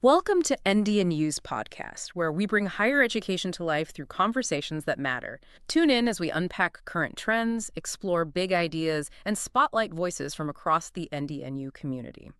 Welcome to NDNU's podcast, where we bring higher education to life through conversations that matter. Tune in as we unpack current trends, explore big ideas, and spotlight voices from across the NDNU community.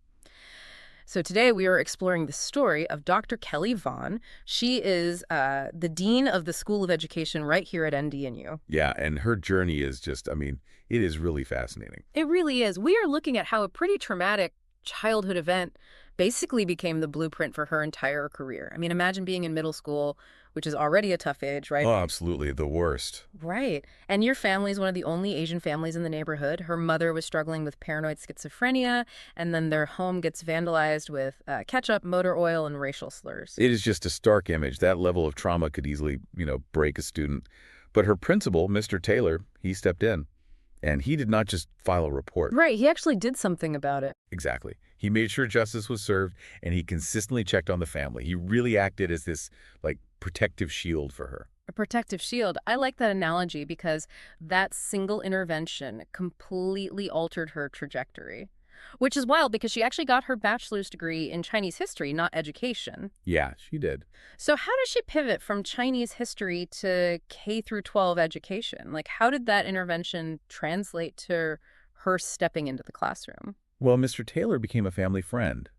So today we are exploring the story of Dr. Kelly Vaughn. She is the Dean of the School of Education right here at NDNU. Yeah, and her journey is just, it is really fascinating. It really is. We are looking at how a pretty traumatic childhood event basically became the blueprint for her entire career. I mean, imagine being in middle school, which is already a tough age, right? Oh, absolutely. The worst. Right. And your family is one of the only Asian families in the neighborhood. Her mother was struggling with paranoid schizophrenia, and then their home gets vandalized with ketchup, motor oil, and racial slurs. It is just a stark image. That level of trauma could easily, break a student. But her principal, Mr. Taylor, he stepped in. And he did not just file a report. Right. He actually did something about it. Exactly. He made sure justice was served, and he consistently checked on the family. He really acted as this, protective shield for her. A protective shield. I like that analogy because that single intervention completely altered her trajectory. Which is wild because she actually got her bachelor's degree in Chinese history, not education. Yeah, she did. So how did she pivot from Chinese history to K through 12 education? How did that intervention translate to her stepping into the classroom? Well, Mr. Taylor became a family friend,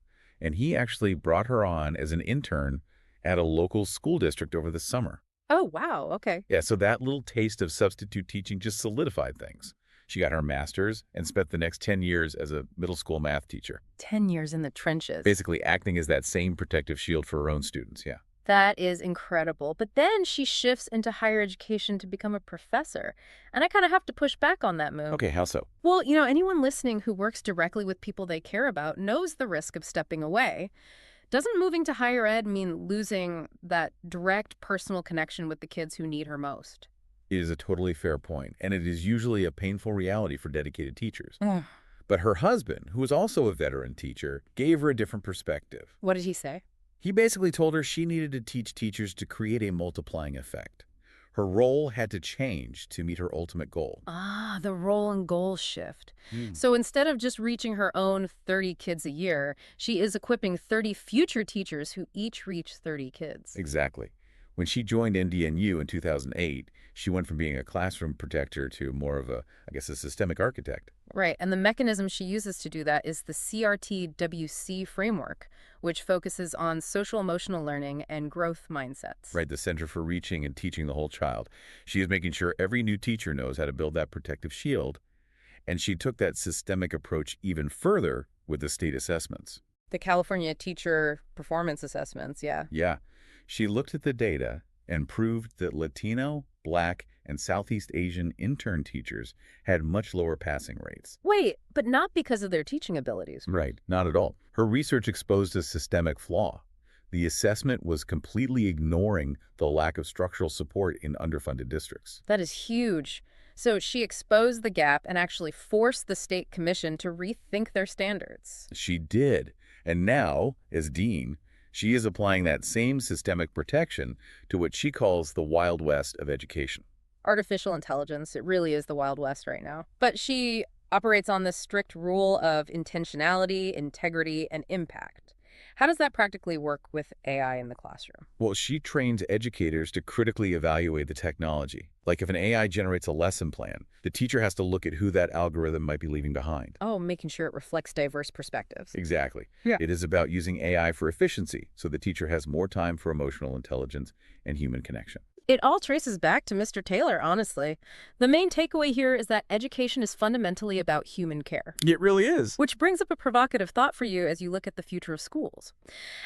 and he actually brought her on as an intern at a local school district over the summer. Oh, wow. Okay. Yeah, so that little taste of substitute teaching just solidified things. She got her master's and spent the next 10 years as a middle school math teacher. 10 years in the trenches. Basically acting as that same protective shield for her own students, yeah. That is incredible. But then she shifts into higher education to become a professor. And I kind of have to push back on that move. Okay, how so? Well, anyone listening who works directly with people they care about knows the risk of stepping away. Doesn't moving to higher ed mean losing that direct personal connection with the kids who need her most? It is a totally fair point, and it is usually a painful reality for dedicated teachers. But her husband, who was also a veteran teacher, gave her a different perspective. What did he say? He basically told her she needed to teach teachers to create a multiplying effect. Her role had to change to meet her ultimate goal. Ah, the role and goal shift. So instead of just reaching her own 30 kids a year, she is equipping 30 future teachers who each reach 30 kids. Exactly. When she joined NDNU in 2008, she went from being a classroom protector to more of a systemic architect. Right, and the mechanism she uses to do that is the CRT-WC framework, which focuses on social-emotional learning and growth mindsets. Right, the Center for Reaching and Teaching the Whole Child. She is making sure every new teacher knows how to build that protective shield, and she took that systemic approach even further with the state assessments. The California Teacher Performance Assessments, yeah. Yeah. She looked at the data and proved that Latino, Black, and Southeast Asian intern teachers had much lower passing rates. Wait, but not because of their teaching abilities. Right, not at all. Her research exposed a systemic flaw. The assessment was completely ignoring the lack of structural support in underfunded districts. That is huge. So she exposed the gap and actually forced the state commission to rethink their standards. She did. And now, as dean, she is applying that same systemic protection to what she calls the Wild West of education. Artificial intelligence, it really is the Wild West right now. But she operates on this strict rule of intentionality, integrity, and impact. How does that practically work with AI in the classroom? Well, she trains educators to critically evaluate the technology. Like if an AI generates a lesson plan, the teacher has to look at who that algorithm might be leaving behind. Oh, making sure it reflects diverse perspectives. Exactly. Yeah. It is about using AI for efficiency, so the teacher has more time for emotional intelligence and human connection. It all traces back to Mr. Taylor, honestly. The main takeaway here is that education is fundamentally about human care. It really is. Which brings up a provocative thought for you as you look at the future of schools.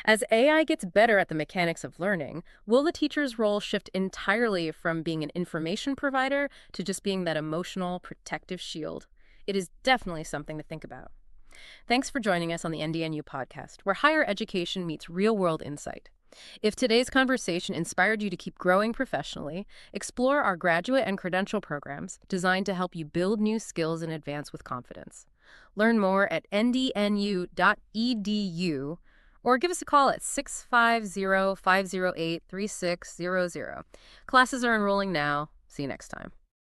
As AI gets better at the mechanics of learning, will the teacher's role shift entirely from being an information provider to just being that emotional, protective shield? It is definitely something to think about. Thanks for joining us on the NDNU podcast, where higher education meets real-world insight. If today's conversation inspired you to keep growing professionally, explore our graduate and credential programs designed to help you build new skills and advance with confidence. Learn more at ndnu.edu or give us a call at 650-508-3600. Classes are enrolling now. See you next time.